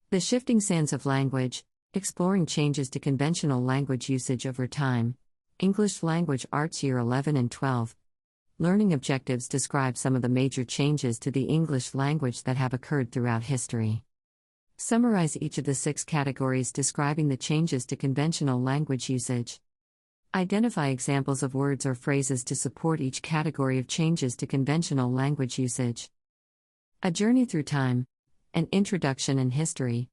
The Shifting Sands of Language, Exploring Changes to Conventional Language Usage Over Time. English Language Arts Year 11 and 12. Learning Objectives describe some of the major changes to the English language that have occurred throughout history. Summarize each of the 6 categories describing the changes to conventional language usage. Identify examples of words or phrases to support each category of changes to conventional language usage. A Journey Through Time. An Introduction and History.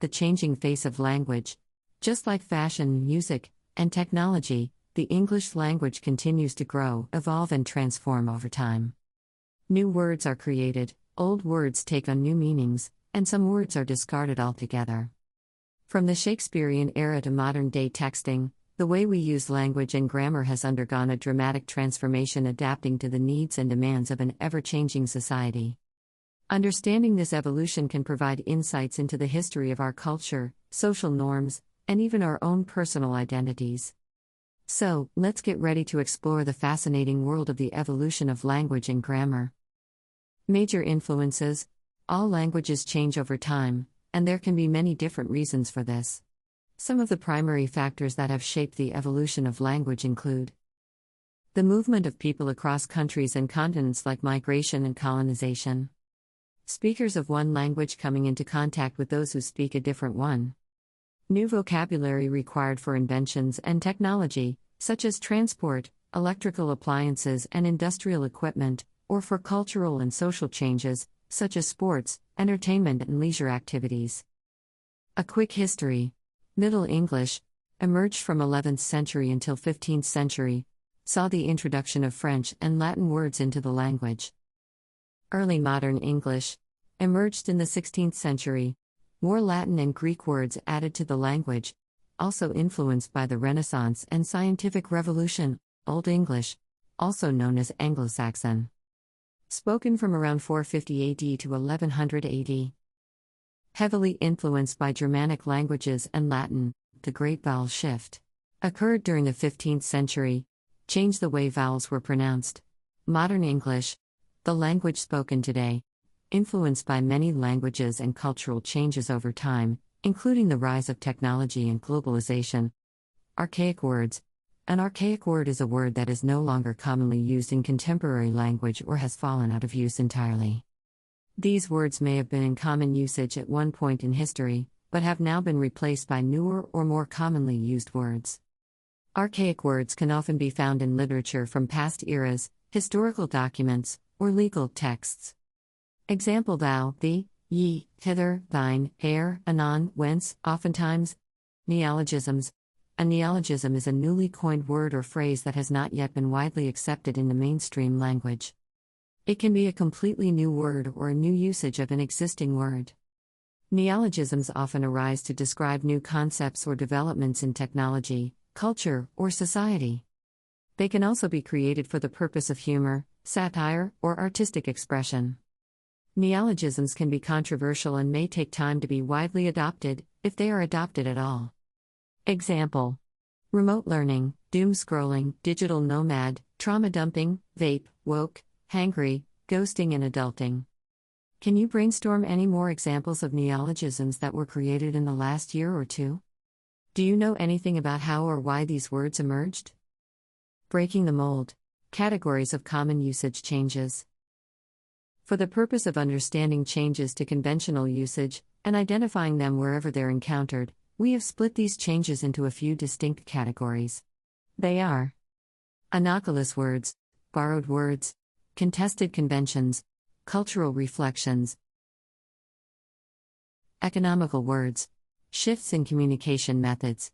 The changing face of language. Just like fashion, music, and technology, the English language continues to grow, evolve, and transform over time. New words are created, old words take on new meanings, and some words are discarded altogether. From the Shakespearean era to modern-day texting, the way we use language and grammar has undergone a dramatic transformation, adapting to the needs and demands of an ever-changing society. Understanding this evolution can provide insights into the history of our culture, social norms, and even our own personal identities. So, let's get ready to explore the fascinating world of the evolution of language and grammar. Major influences. All languages change over time, and there can be many different reasons for this. Some of the primary factors that have shaped the evolution of language include the movement of people across countries and continents, like migration and colonization. Speakers of one language coming into contact with those who speak a different one. New vocabulary required for inventions and technology, such as transport, electrical appliances, and industrial equipment, or for cultural and social changes, such as sports, entertainment, and leisure activities. A quick history. Middle English, emerged from 11th century until 15th century, saw the introduction of French and Latin words into the language. Early Modern English, emerged in the 16th century, more Latin and Greek words added to the language, also influenced by the Renaissance and Scientific Revolution. Old English, also known as Anglo-Saxon. Spoken from around 450 AD to 1100 AD. Heavily influenced by Germanic languages and Latin, the Great Vowel Shift occurred during the 15th century, changed the way vowels were pronounced. Modern English, the language spoken today, influenced by many languages and cultural changes over time, including the rise of technology and globalization. Archaic words. An archaic word is a word that is no longer commonly used in contemporary language or has fallen out of use entirely. These words may have been in common usage at one point in history, but have now been replaced by newer or more commonly used words. Archaic words can often be found in literature from past eras, historical documents, or legal texts. Example: thou, thee, ye, hither, thine, ere, anon, whence, oftentimes. Neologisms. A neologism is a newly coined word or phrase that has not yet been widely accepted in the mainstream language. It can be a completely new word or a new usage of an existing word. Neologisms often arise to describe new concepts or developments in technology, culture, or society. They can also be created for the purpose of humor, satire, or artistic expression. Neologisms can be controversial and may take time to be widely adopted, if they are adopted at all. Example: remote learning, doom scrolling, digital nomad, trauma dumping, vape, woke, hangry, ghosting, and adulting. Can you brainstorm any more examples of neologisms that were created in the last year or two? Do you know anything about how or why these words emerged? Breaking the mold. Categories of common usage changes. For the purpose of understanding changes to conventional usage, and identifying them wherever they're encountered, we have split these changes into a few distinct categories. They are analogous words, borrowed words, contested conventions, cultural reflections. Economical words, shifts in communication methods.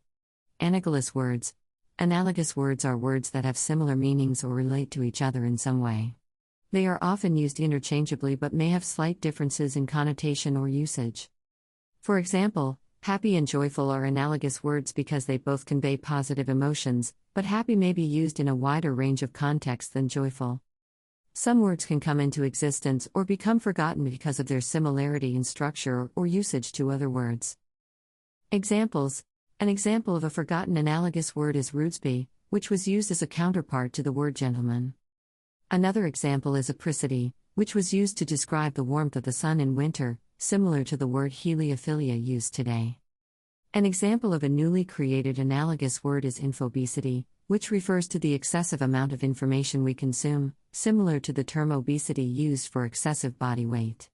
Analogous words. Analogous words are words that have similar meanings or relate to each other in some way. They are often used interchangeably but may have slight differences in connotation or usage. For example, happy and joyful are analogous words because they both convey positive emotions, but happy may be used in a wider range of contexts than joyful. Some words can come into existence or become forgotten because of their similarity in structure or usage to other words. Examples. An example of a forgotten analogous word is rudesby, which was used as a counterpart to the word gentleman. Another example is apricity, which was used to describe the warmth of the sun in winter, similar to the word heliophilia used today. An example of a newly created analogous word is infobesity, which refers to the excessive amount of information we consume, similar to the term obesity used for excessive body weight.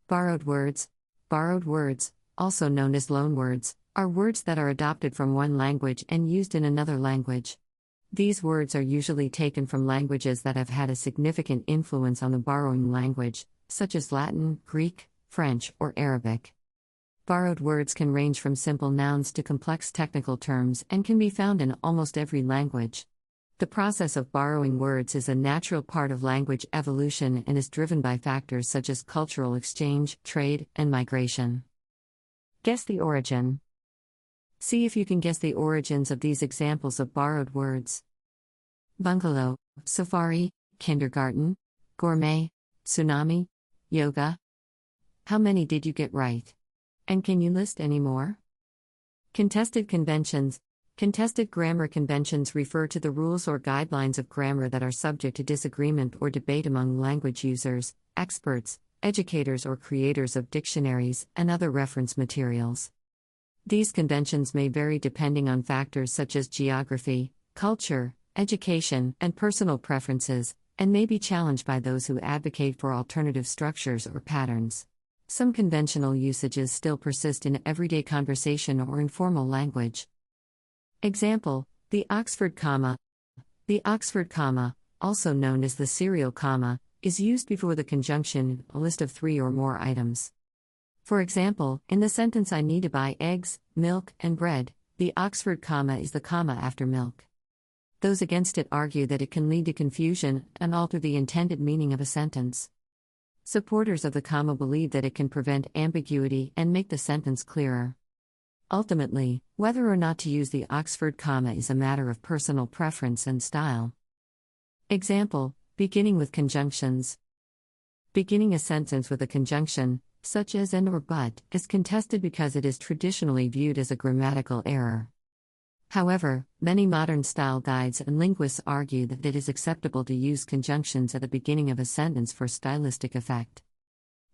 Borrowed words. Borrowed words, also known as loanwords, are words that are adopted from one language and used in another language. These words are usually taken from languages that have had a significant influence on the borrowing language, such as Latin, Greek, French, or Arabic. Borrowed words can range from simple nouns to complex technical terms and can be found in almost every language. The process of borrowing words is a natural part of language evolution and is driven by factors such as cultural exchange, trade, and migration. Guess the origin. See if you can guess the origins of these examples of borrowed words. Bungalow, safari, kindergarten, gourmet, tsunami, yoga. How many did you get right? And can you list any more? Contested conventions. Contested grammar conventions refer to the rules or guidelines of grammar that are subject to disagreement or debate among language users, experts, educators, or creators of dictionaries and other reference materials. These conventions may vary depending on factors such as geography, culture, education, and personal preferences, and may be challenged by those who advocate for alternative structures or patterns. Some conventional usages still persist in everyday conversation or informal language. Example: the Oxford comma. The Oxford comma, also known as the serial comma, is used before the conjunction, a list of 3 or more items. For example, in the sentence I need to buy eggs, milk, and bread, the Oxford comma is the comma after milk. Those against it argue that it can lead to confusion and alter the intended meaning of a sentence. Supporters of the comma believe that it can prevent ambiguity and make the sentence clearer. Ultimately, whether or not to use the Oxford comma is a matter of personal preference and style. Example: beginning with conjunctions. Beginning a sentence with a conjunction, such as and or but, is contested because it is traditionally viewed as a grammatical error. However, many modern style guides and linguists argue that it is acceptable to use conjunctions at the beginning of a sentence for stylistic effect.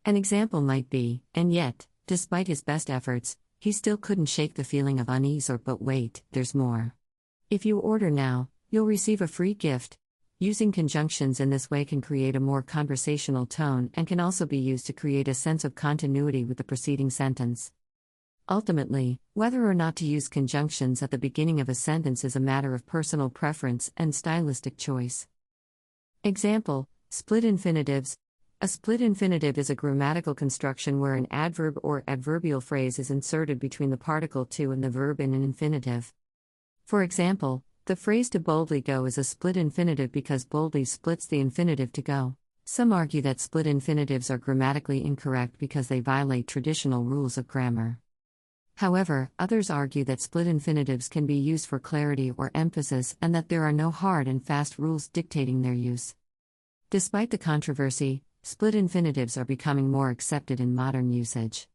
An example might be, and yet, despite his best efforts, he still couldn't shake the feeling of unease, or but wait, there's more. If you order now, you'll receive a free gift. Using conjunctions in this way can create a more conversational tone and can also be used to create a sense of continuity with the preceding sentence. Ultimately, whether or not to use conjunctions at the beginning of a sentence is a matter of personal preference and stylistic choice. Example: split infinitives. A split infinitive is a grammatical construction where an adverb or adverbial phrase is inserted between the particle to and the verb in an infinitive. For example, the phrase to boldly go is a split infinitive because boldly splits the infinitive to go. Some argue that split infinitives are grammatically incorrect because they violate traditional rules of grammar. However, others argue that split infinitives can be used for clarity or emphasis and that there are no hard and fast rules dictating their use. Despite the controversy, split infinitives are becoming more accepted in modern usage.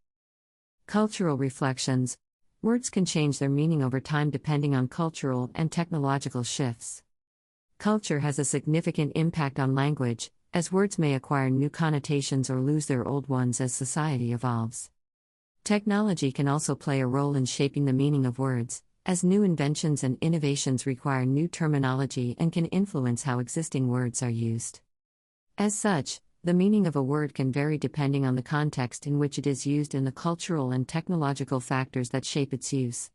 Cultural reflections. Words can change their meaning over time depending on cultural and technological shifts. Culture has a significant impact on language, as words may acquire new connotations or lose their old ones as society evolves. Technology can also play a role in shaping the meaning of words, as new inventions and innovations require new terminology and can influence how existing words are used. As such, the meaning of a word can vary depending on the context in which it is used and the cultural and technological factors that shape its use.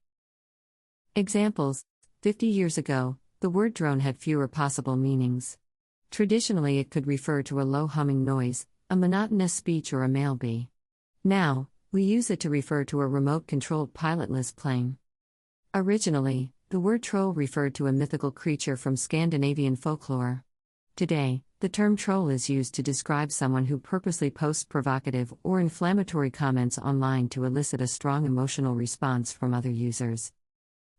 Examples: 50 years ago, the word drone had fewer possible meanings. Traditionally, it could refer to a low humming noise, a monotonous speech, or a male bee. Now, we use it to refer to a remote-controlled pilotless plane. Originally, the word troll referred to a mythical creature from Scandinavian folklore. Today, the term troll is used to describe someone who purposely posts provocative or inflammatory comments online to elicit a strong emotional response from other users.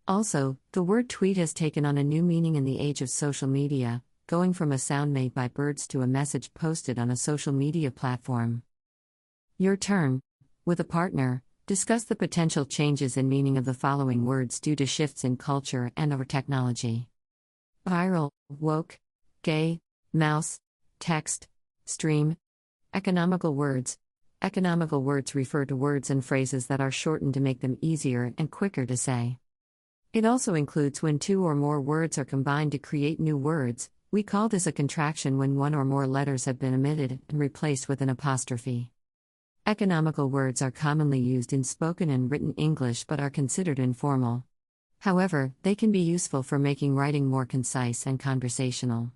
Also, the word tweet has taken on a new meaning in the age of social media, going from a sound made by birds to a message posted on a social media platform. Your turn. With a partner, discuss the potential changes in meaning of the following words due to shifts in culture and/or technology. Viral, woke, gay, mouse, text, stream. Economical words. Economical words refer to words and phrases that are shortened to make them easier and quicker to say. It also includes when two or more words are combined to create new words. We call this a contraction when one or more letters have been omitted and replaced with an apostrophe. Economical words are commonly used in spoken and written English but are considered informal. However, they can be useful for making writing more concise and conversational.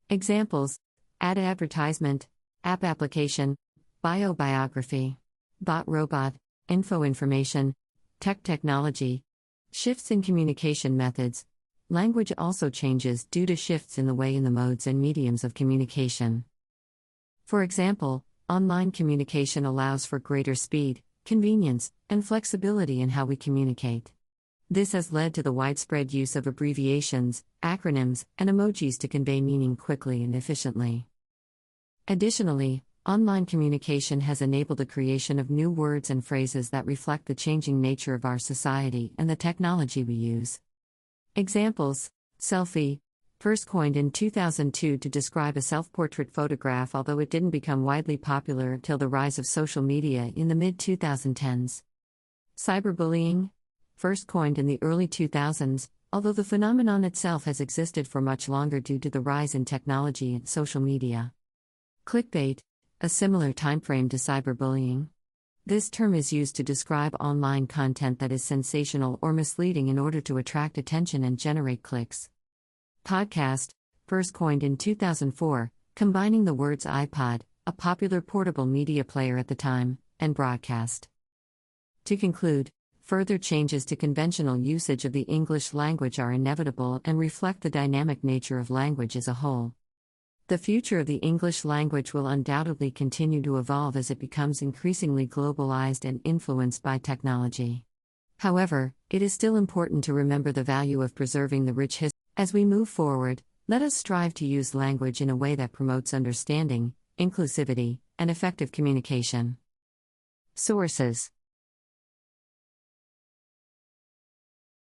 Examples: ad advertisement, app application, bio-biography, bot robot, info information, technology. Shifts in communication methods. Language also changes due to shifts in the way in the modes and mediums of communication. For example, online communication allows for greater speed, convenience, and flexibility in how we communicate. This has led to the widespread use of abbreviations, acronyms, and emojis to convey meaning quickly and efficiently. Additionally, online communication has enabled the creation of new words and phrases that reflect the changing nature of our society and the technology we use. Examples: selfie, first coined in 2002 to describe a self-portrait photograph, although it didn't become widely popular until the rise of social media in the mid-2010s. Cyberbullying, first coined in the early 2000s, although the phenomenon itself has existed for much longer due to the rise in technology and social media. Clickbait, a similar timeframe to cyberbullying. This term is used to describe online content that is sensational or misleading in order to attract attention and generate clicks. Podcast, first coined in 2004, combining the words iPod, a popular portable media player at the time, and broadcast. To conclude, further changes to conventional usage of the English language are inevitable and reflect the dynamic nature of language as a whole. The future of the English language will undoubtedly continue to evolve as it becomes increasingly globalized and influenced by technology. However, it is still important to remember the value of preserving the rich history. As we move forward, let us strive to use language in a way that promotes understanding, inclusivity, and effective communication. Sources: